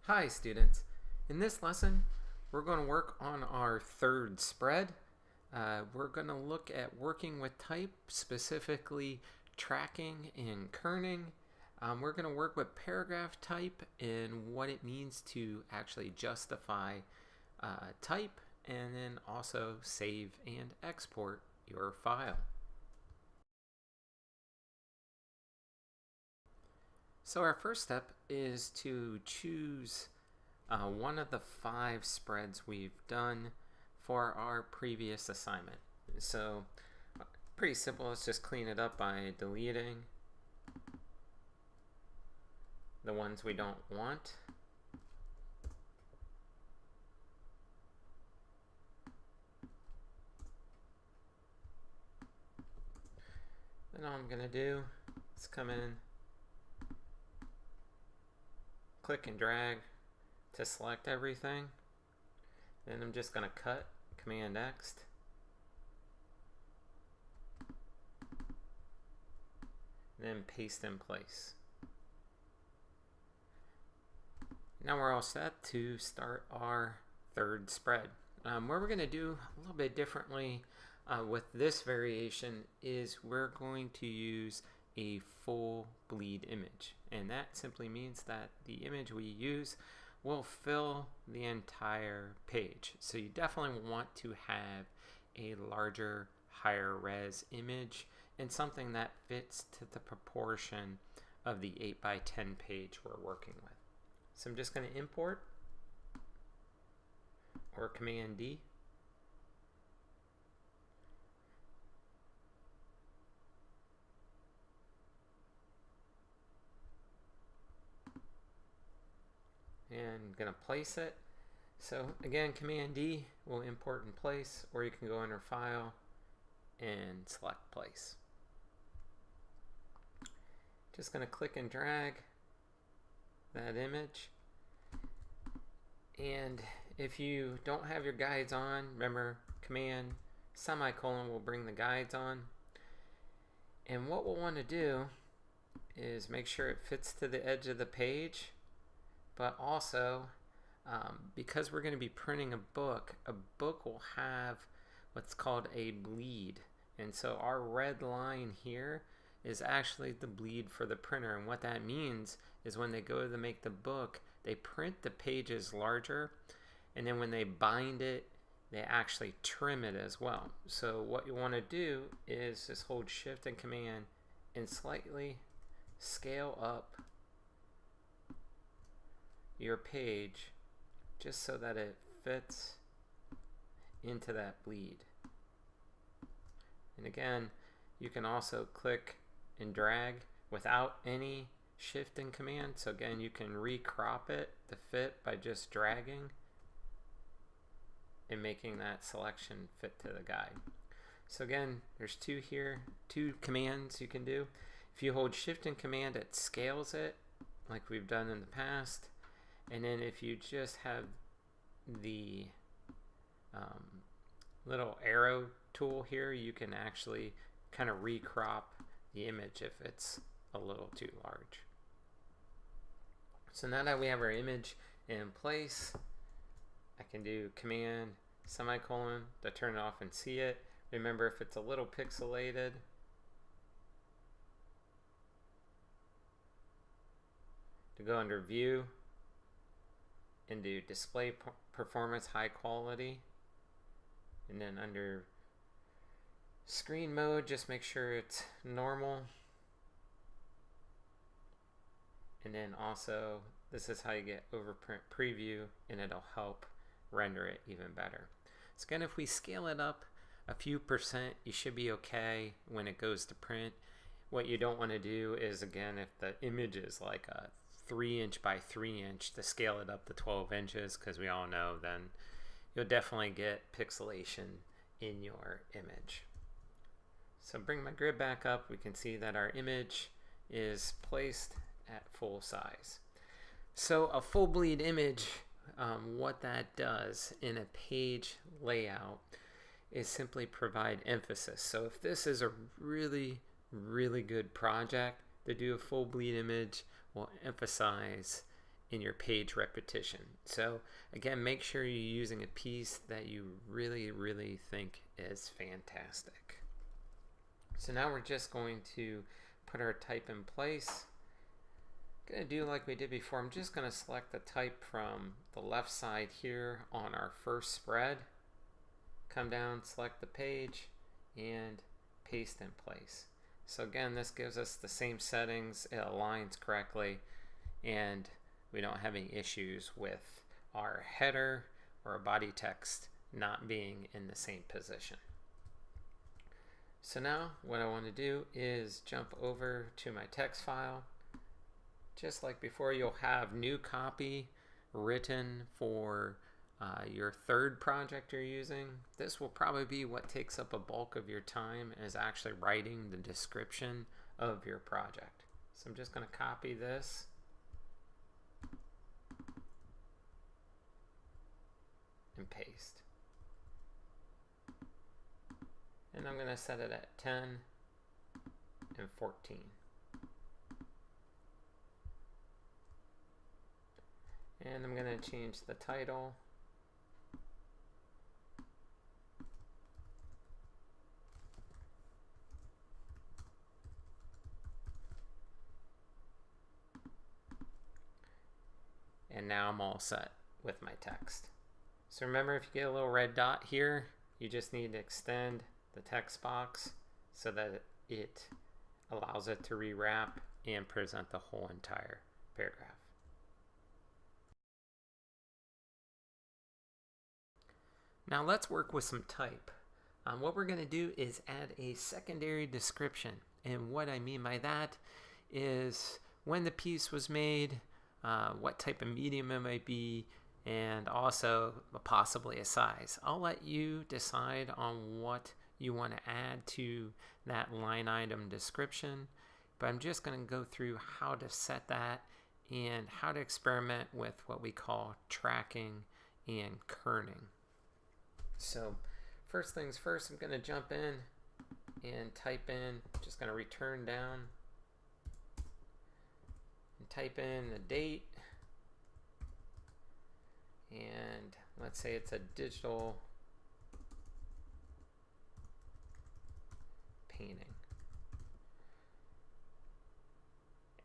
Hi students, in this lesson we're going to work on our third spread. We're going to look at working with type, specifically tracking and kerning. We're going to work with paragraph type and what it means to actually justify type, and then also save and export your file. So our first step is to choose one of the 5 spreads we've done for our previous assignment. So pretty simple, let's just clean it up by deleting the ones we don't want. Then all I'm going to do is come in, click and drag to select everything. Then I'm just going to cut, Command X, then paste in place. Now we're all set to start our third spread. What we're going to do a little bit differently with this variation is we're going to use a full bleed image, and that simply means that the image we use will fill the entire page. So you definitely want to have a larger, higher res image and something that fits to the proportion of the 8x10 page we're working with. So I'm just going to import or Command D. And going to place it. So again, Command D will import and place, or you can go under File and select Place. Just going to click and drag that image. And if you don't have your guides on, remember Command semicolon will bring the guides on. And what we'll want to do is make sure it fits to the edge of the page. But also, because we're going to be printing a book will have what's called a bleed. And so our red line here is actually the bleed for the printer. And what that means is when they go to make the book, they print the pages larger. And then when they bind it, they actually trim it as well. So what you want to do is just hold Shift and Command and slightly scale up your page just so that it fits into that bleed. And again, you can also click and drag without any Shift and Command. So again, you can recrop it to fit by just dragging and making that selection fit to the guide. So again, there's 2 here, 2 commands you can do. If you hold Shift and Command, it scales it like we've done in the past. And then if you just have the little arrow tool here, you can actually kind of recrop the image if it's a little too large. So now that we have our image in place, I can do Command semicolon to turn it off and see it. Remember, if it's a little pixelated, to go under View and do Display Performance High Quality, and then under Screen Mode, just make sure it's normal. And then also, this is how you get Overprint Preview, and it'll help render it even better. So again, if we scale it up a few %, you should be okay when it goes to print. What you don't want to do is, again, if the image is like a 3" by 3" to scale it up to 12 inches, because we all know then you'll definitely get pixelation in your image. So bring my grid back up, we can see that our image is placed at full size. So a full bleed image, what that does in a page layout is simply provide emphasis. So if this is a really good project to do a full bleed image, will emphasize in your page repetition. So again, make sure you're using a piece that you really think is fantastic. So now we're just going to put our type in place. I'm going to do like we did before. I'm just going to select the type from the left side here on our first spread. Come down, select the page, and paste in place. So again, this gives us the same settings. It aligns correctly, and we don't have any issues with our header or our body text not being in the same position. So now what I want to do is jump over to my text file. Just like before, you'll have new copy written for your third project you're using. This will probably be what takes up a bulk of your time, is actually writing the description of your project. So I'm just going to copy this. And paste. And I'm going to set it at 10 and 14. And I'm going to change the title. And now I'm all set with my text. So remember, if you get a little red dot here, you just need to extend the text box so that it allows it to rewrap and present the whole entire paragraph. Now let's work with some type. What we're going to do is add a secondary description. And what I mean by that is when the piece was made, what type of medium it might be, and also possibly a size. I'll let you decide on what you want to add to that line item description, but I'm just going to go through how to set that and how to experiment with what we call tracking and kerning. So first things first, I'm going to jump in and type in, just going to return down and type in the date, and let's say it's a digital painting.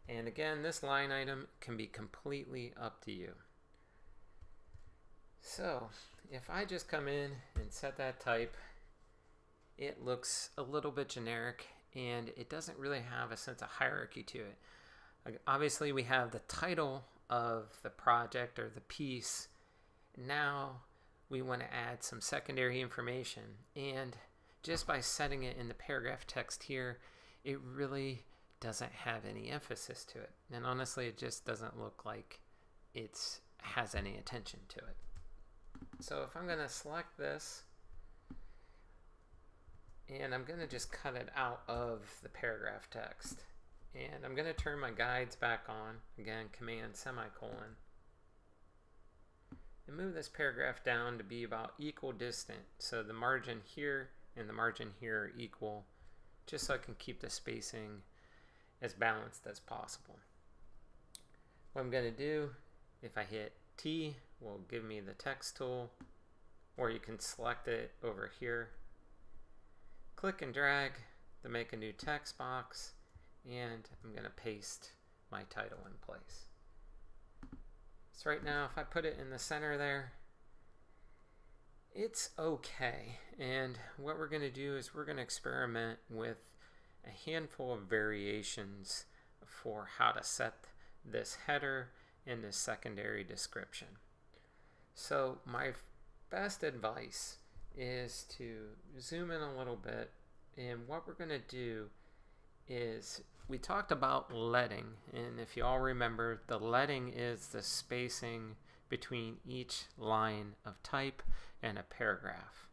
And again, this line item can be completely up to you. So if I just come in and set that type, it looks a little bit generic and it doesn't really have a sense of hierarchy to it. Obviously we have the title of the project or the piece. Now we want to add some secondary information, and just by setting it in the paragraph text here, it really doesn't have any emphasis to it. And honestly, it just doesn't look like it has any attention to it. So if I'm going to select this, and I'm going to just cut it out of the paragraph text, and I'm going to turn my guides back on, again, Command semicolon, and move this paragraph down to be about equal distant. So the margin here and the margin here are equal, just so I can keep the spacing as balanced as possible. What I'm going to do, if I hit T, will give me the text tool, or you can select it over here. Click and drag to make a new text box, and I'm going to paste my title in place. So right now, if I put it in the center there, it's okay. And what we're going to do is we're going to experiment with a handful of variations for how to set this header and this secondary description. So my best advice is to zoom in a little bit, and what we're going to do is, we talked about leading, and if you all remember, the leading is the spacing between each line of type and a paragraph.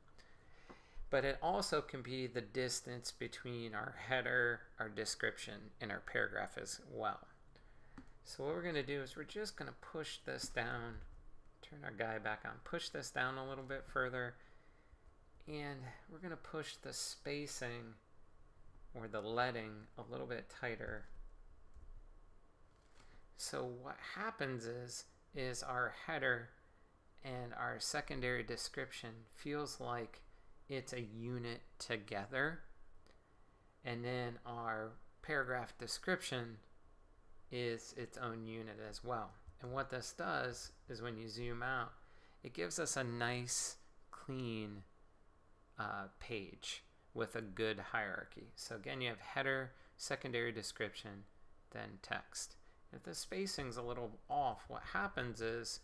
But it also can be the distance between our header, our description, and our paragraph as well. So what we're going to do is we're just going to push this down, turn our guide back on, push this down a little bit further, and we're going to push the spacing or the leading a little bit tighter, So what happens is our header and our secondary description feels like it's a unit together, and then our paragraph description is its own unit as well. And what this does is when you zoom out, it gives us a nice clean page with a good hierarchy. So again, you have header, secondary description, then text. If the spacing's a little off, what happens is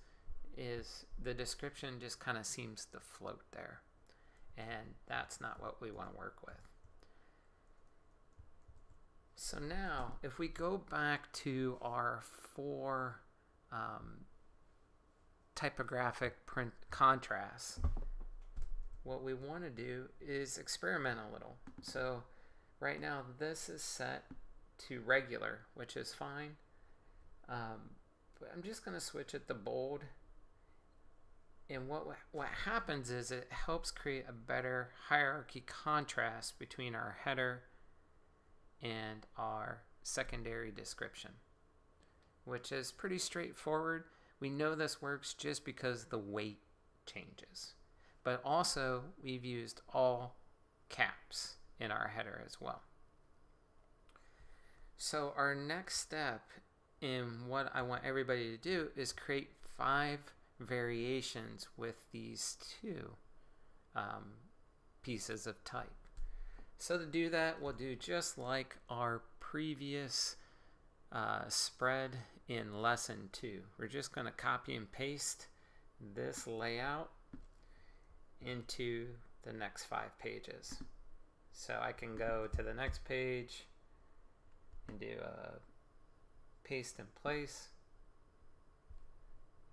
the description just kind of seems to float there, and that's not what we want to work with. So now if we go back to our 4 typographic print contrasts, what we want to do is experiment a little. So right now this is set to regular, which is fine, but I'm just going to switch it to bold. And what happens is it helps create a better hierarchy contrast between our header and our secondary description, which is pretty straightforward. We know this works just because the weight changes. But also we've used all caps in our header as well. So our next step in what I want everybody to do is create 5 variations with these 2 pieces of type. So to do that, we'll do just like our previous spread in lesson 2. We're just going to copy and paste this layout into the next 5 pages. So I can go to the next page and do a paste in place.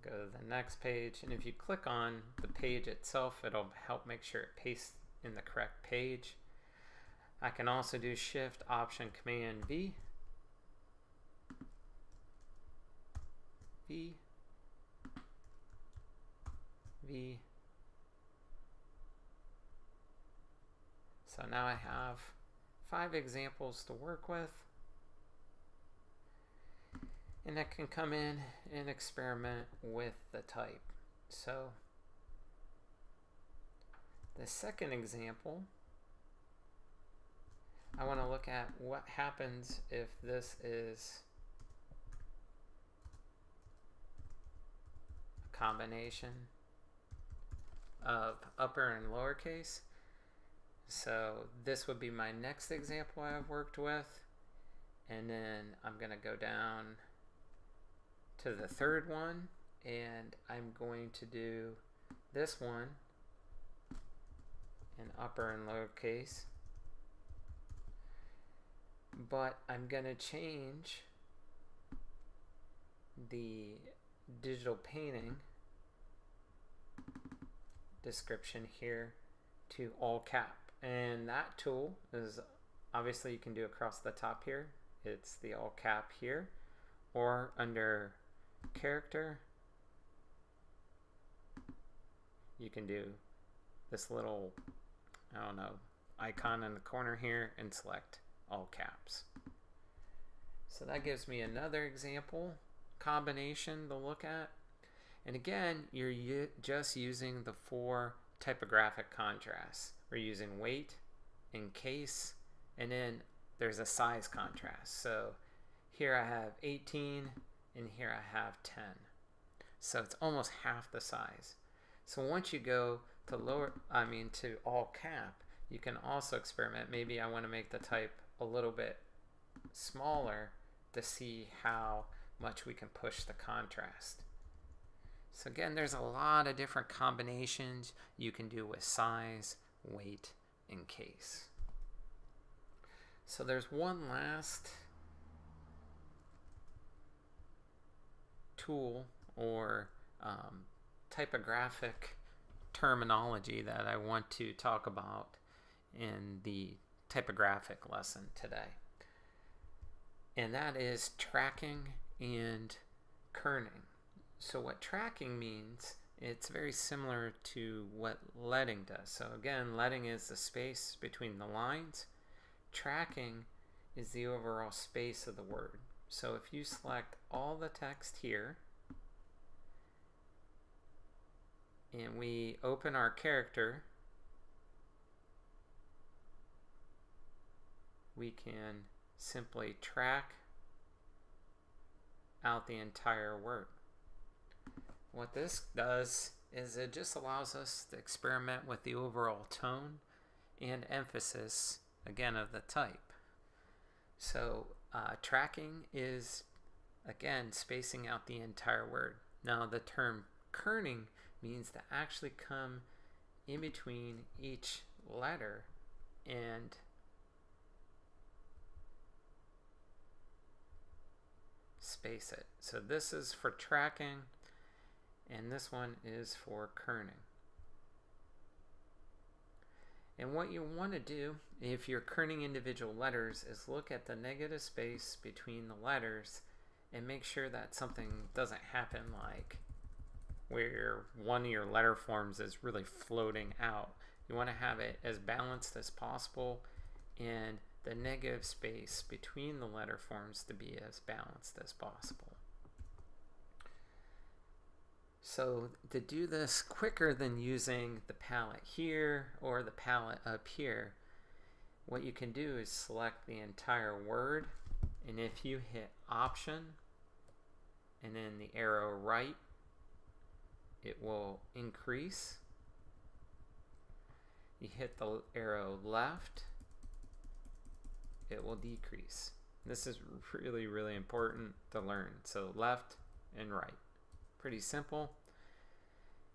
Go to the next page, and if you click on the page itself, it'll help make sure it pastes in the correct page. I can also do Shift, Option, Command V. V. V. So now I have 5 examples to work with. And I can come in and experiment with the type. So the second example, I want to look at what happens if this is a combination of upper and lowercase. So this would be my next example I've worked with. And then I'm going to go down to the third one, and I'm going to do this one in upper and lowercase, but I'm going to change the digital painting description here to all cap. And that tool is obviously you can do across the top here. It's the all cap here, or under character you can do this little, I don't know, icon in the corner here and select all caps. So that gives me another example combination to look at. And again, you're just using the 4 typographic contrasts. We're using weight, encase, and then there's a size contrast. So here I have 18 and here I have 10. So it's almost half the size. So once you go to to all cap, you can also experiment. Maybe I want to make the type a little bit smaller to see how much we can push the contrast. So again, there's a lot of different combinations you can do with size, weight, and case. So there's one last tool or typographic terminology that I want to talk about in the typographic lesson today. And that is tracking and kerning. So what tracking means, it's very similar to what leading does. So again, leading is the space between the lines. Tracking is the overall space of the word. So if you select all the text here, and we open our character, we can simply track out the entire word. What this does is it just allows us to experiment with the overall tone and emphasis, again, of the type. So tracking is, again, spacing out the entire word. Now the term kerning means to actually come in between each letter and space it. So this is for tracking, and this one is for kerning. And what you want to do if you're kerning individual letters is look at the negative space between the letters and make sure that something doesn't happen, like where one of your letter forms is really floating out. You want to have it as balanced as possible and the negative space between the letter forms to be as balanced as possible. So to do this quicker than using the palette here or the palette up here, what you can do is select the entire word, and if you hit Option and then the arrow right, it will increase. You hit the arrow left, it will decrease. This is really, really important to learn. So left and right. Pretty simple.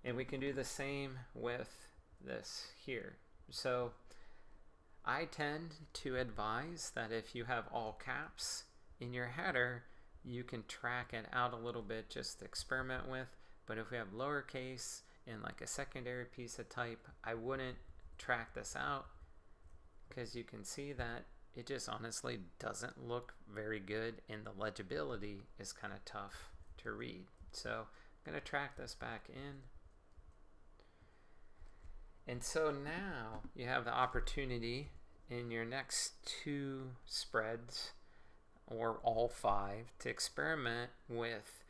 And we can do the same with this here. So I tend to advise that if you have all caps in your header, you can track it out a little bit just to experiment with. But if we have lowercase and like a secondary piece of type, I wouldn't track this out, because you can see that it just honestly doesn't look very good and the legibility is kind of tough to read. So I'm going to track this back in. And so now you have the opportunity in your next 2 spreads, or all 5, to experiment with,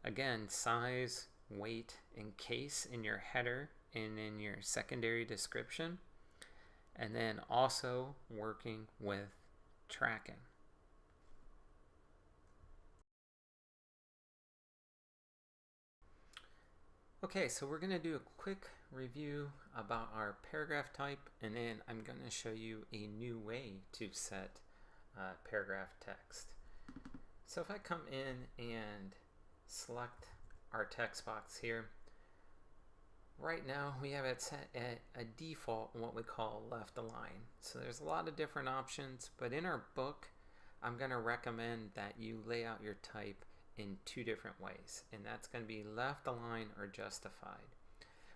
again, size, weight, and case in your header and in your secondary description, and then also working with tracking. Okay, so we're going to do a quick review about our paragraph type, and then I'm going to show you a new way to set paragraph text. So if I come in and select our text box here, right now we have it set at a default, what we call left align. So there's a lot of different options, but in our book I'm going to recommend that you lay out your type in 2 different ways, and that's going to be left align or justified.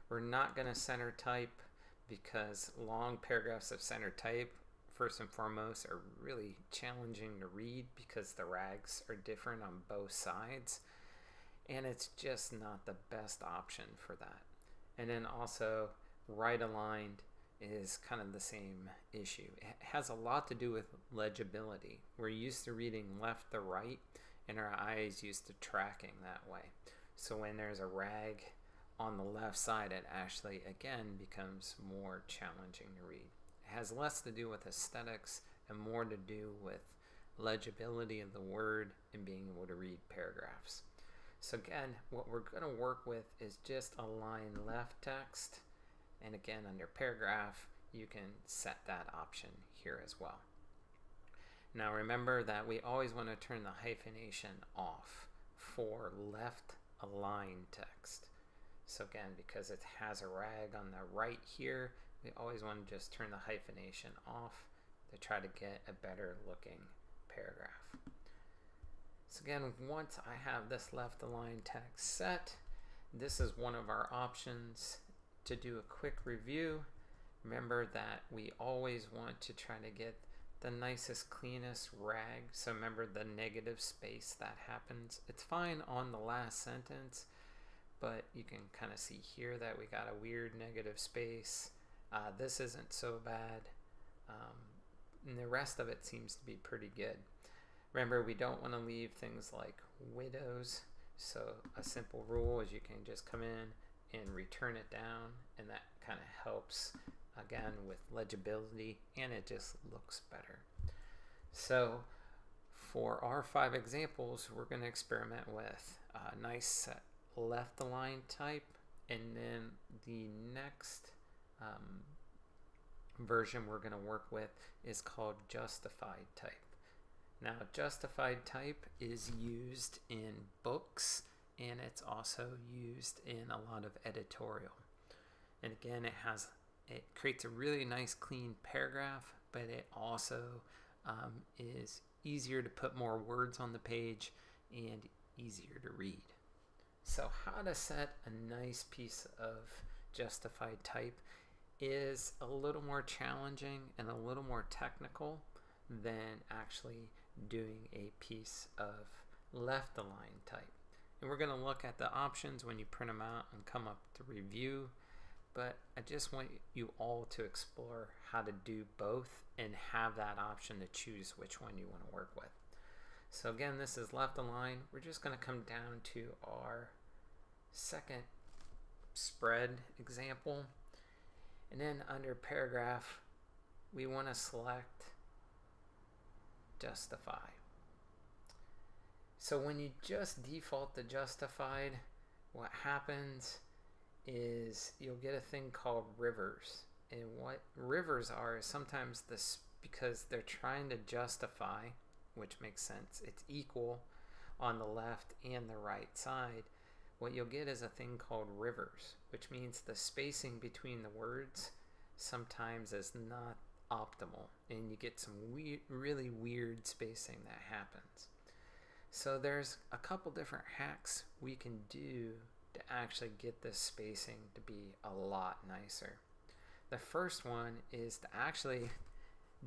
We're not going to center type, because long paragraphs of center type, first and foremost, are really challenging to read because the rags are different on both sides, and it's just not the best option for that. And then also right aligned is kind of the same issue. It has a lot to do with legibility. We're used to reading left to right, and our eyes used to tracking that way. So when there's a rag on the left side, it actually again becomes more challenging to read. It has less to do with aesthetics and more to do with legibility of the word and being able to read paragraphs. So again, what we're going to work with is just align left text, and again under paragraph you can set that option here as well. Now remember that we always want to turn the hyphenation off for left aligned text. So again, because it has a rag on the right here, we always want to just turn the hyphenation off to try to get a better looking paragraph. So again, once I have this left aligned text set, this is one of our options to do a quick review. Remember that we always want to try to get the nicest, cleanest rag. So remember the negative space that happens. It's fine on the last sentence, but you can kind of see here that we got a weird negative space. This isn't so bad, and the rest of it seems to be pretty good. Remember, we don't want to leave things like widows, so a simple rule is you can just come in and return it down, and that kind of helps again with legibility, and it just looks better. So for our 5 examples, we're going to experiment with a nice set left align type, and then the next version we're going to work with is called justified type. Now, justified type is used in books, and it's also used in a lot of editorial. And again, it creates a really nice clean paragraph, but it also is easier to put more words on the page and easier to read. So how to set a nice piece of justified type is a little more challenging and a little more technical than actually doing a piece of left align type. And we're going to look at the options when you print them out and come up to review, but I just want you all to explore how to do both and have that option to choose which one you want to work with. So again, this is left align. We're just going to come down to our second spread example, and then under paragraph we want to select justify. So when you just default to justified, what happens is you'll get a thing called rivers. And what rivers are is sometimes this, because they're trying to justify, which makes sense, it's equal on the left and the right side. What you'll get is a thing called rivers, which means the spacing between the words sometimes is not optimal, and you get some really weird spacing that happens. So there's a couple different hacks we can do to actually get this spacing to be a lot nicer. The first one is to actually,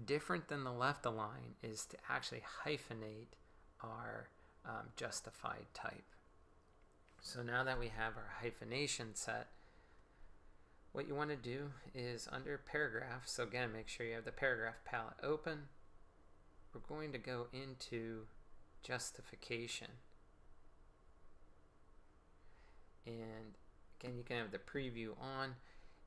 different than the left align, is to actually hyphenate our justified type. So now that we have our hyphenation set, what you want to do is under paragraph, so again, make sure you have the paragraph palette open. We're going to go into justification. And again, you can have the preview on,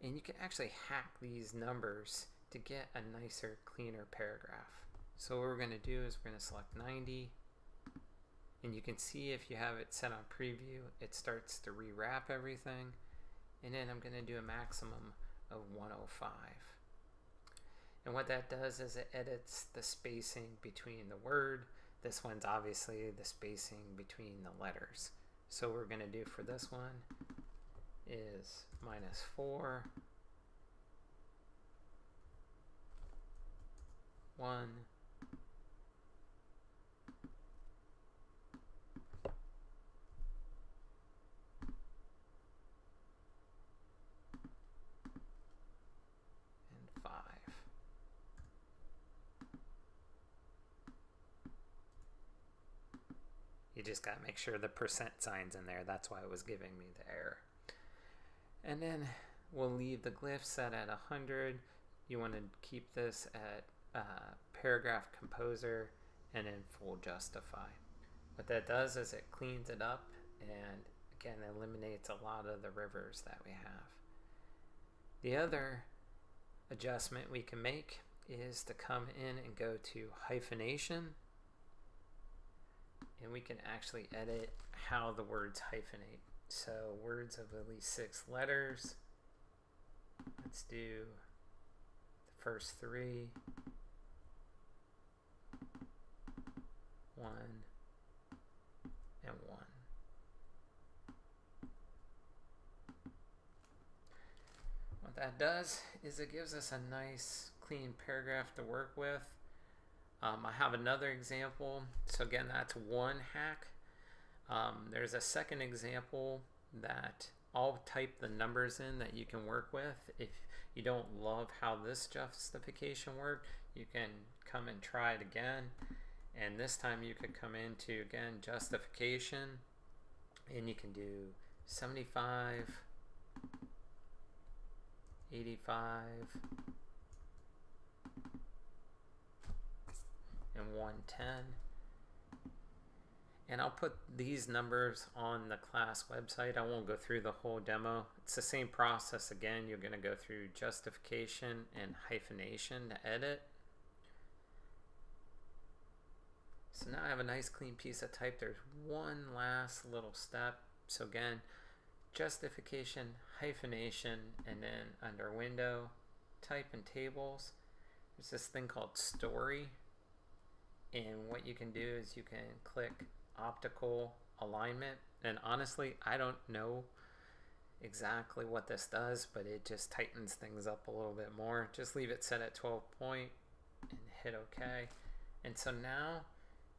and you can actually hack these numbers to get a nicer, cleaner paragraph. So what we're going to do is we're going to select 90, and you can see if you have it set on preview, it starts to rewrap everything. And then I'm going to do a maximum of 105. And what that does is it edits the spacing between the word. This one's obviously the spacing between the letters. So what we're going to do for this one is -4, 1, and 5. You just got to make sure the percent sign's in there. That's why it was giving me the error. And then we'll leave the glyph set at 100. You want to keep this at paragraph composer and then full justify. What that does is it cleans it up and again eliminates a lot of the rivers that we have. The other adjustment we can make is to come in and go to hyphenation, and we can actually edit how the words hyphenate. So words of at least 6 letters. Let's do the first 3. 1 and 1. What that does is it gives us a nice clean paragraph to work with. I have another example. So again, that's one hack. There's a second example that I'll type the numbers in that you can work with. If you don't love how this justification worked, you can come and try it again. And this time you could come into, again, justification, and you can do 75, 85, and 110. And I'll put these numbers on the class website. I won't go through the whole demo. It's the same process again. You're going to go through justification and hyphenation to edit. So now I have a nice clean piece of type. There's one last little step. So again, justification, hyphenation, and then under window, type and tables, there's this thing called story. And what you can do is you can click optical alignment. And honestly, I don't know exactly what this does, but it just tightens things up a little bit more. Just leave it set at 12 point and hit OK. And so now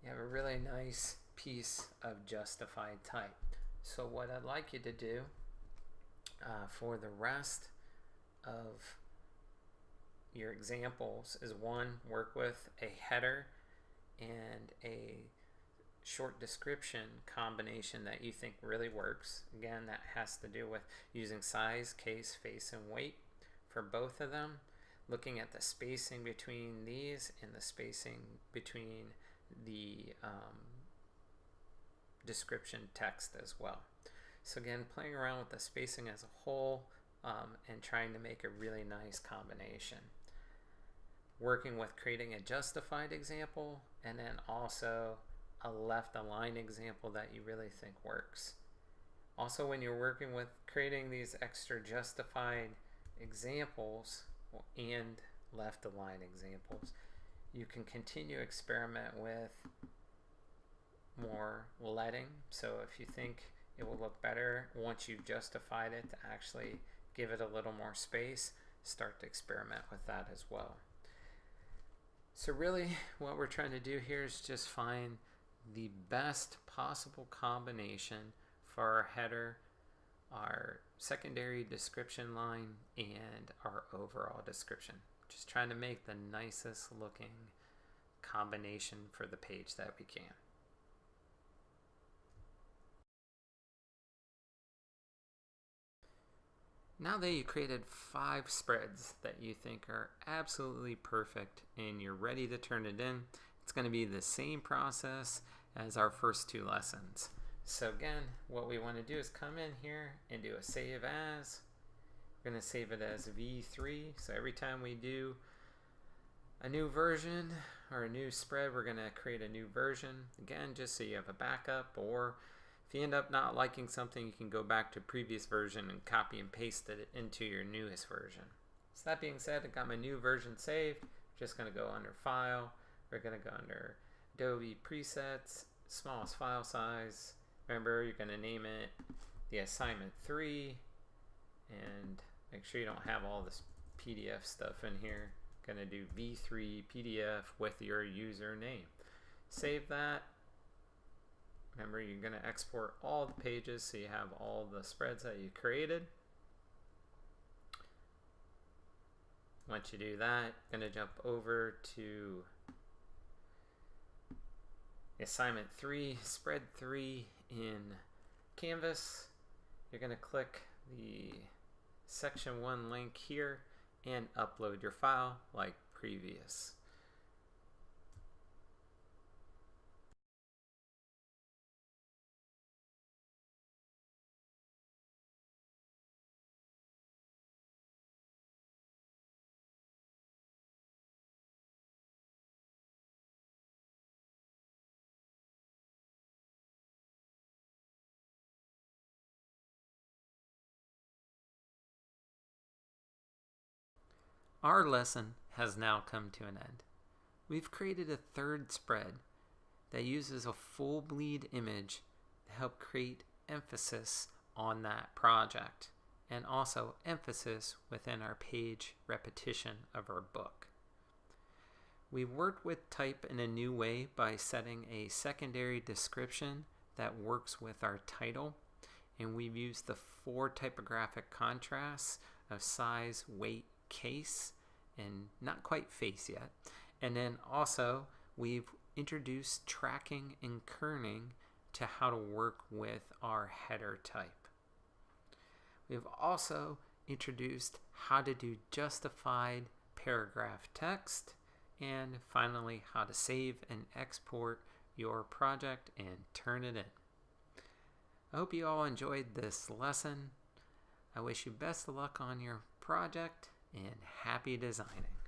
you have a really nice piece of justified type. So what I'd like you to do for the rest of your examples is one, work with a header and a short description combination that you think really works. Again, that has to do with using size, case, face, and weight for both of them. Looking at the spacing between these and the spacing between the description text as well. So again, playing around with the spacing as a whole and trying to make a really nice combination. Working with creating a justified example and then also a left align example that you really think works. Also, when you're working with creating these extra justified examples and left align examples, you can continue to experiment with more leading. So if you think it will look better once you've justified it to actually give it a little more space, start to experiment with that as well. So really what we're trying to do here is just find the best possible combination for our header, our secondary description line, and our overall description. Just trying to make the nicest looking combination for the page that we can. Now that you created 5 spreads that you think are absolutely perfect and you're ready to turn it in, it's going to be the same process as our first 2 lessons. So again, what we want to do is come in here and do a save as. We're going to save it as V3. So every time we do a new version or a new spread, we're going to create a new version. Again, just so you have a backup, or if you end up not liking something, you can go back to previous version and copy and paste it into your newest version. So that being said, I got my new version saved. Just going to go under File. We're going to go under Adobe Presets, smallest file size. Remember, you're going to name it the assignment 3, and make sure you don't have all this PDF stuff in here. Going to do V3 PDF with your username. Save that. Remember, you're going to export all the pages so you have all the spreads that you created. Once you do that, I'm going to jump over to assignment 3, spread 3 in Canvas. You're going to click the section 1 link here and upload your file like previous. Our lesson has now come to an end. We've created a 3rd spread that uses a full bleed image to help create emphasis on that project and also emphasis within our page repetition of our book. We worked with type in a new way by setting a secondary description that works with our title, and we've used the 4 typographic contrasts of size, weight, case, and not quite face yet. And then also we've introduced tracking and kerning to how to work with our header type. We've also introduced how to do justified paragraph text, and finally how to save and export your project and turn it in. I hope you all enjoyed this lesson. I wish you best of luck on your project and happy designing.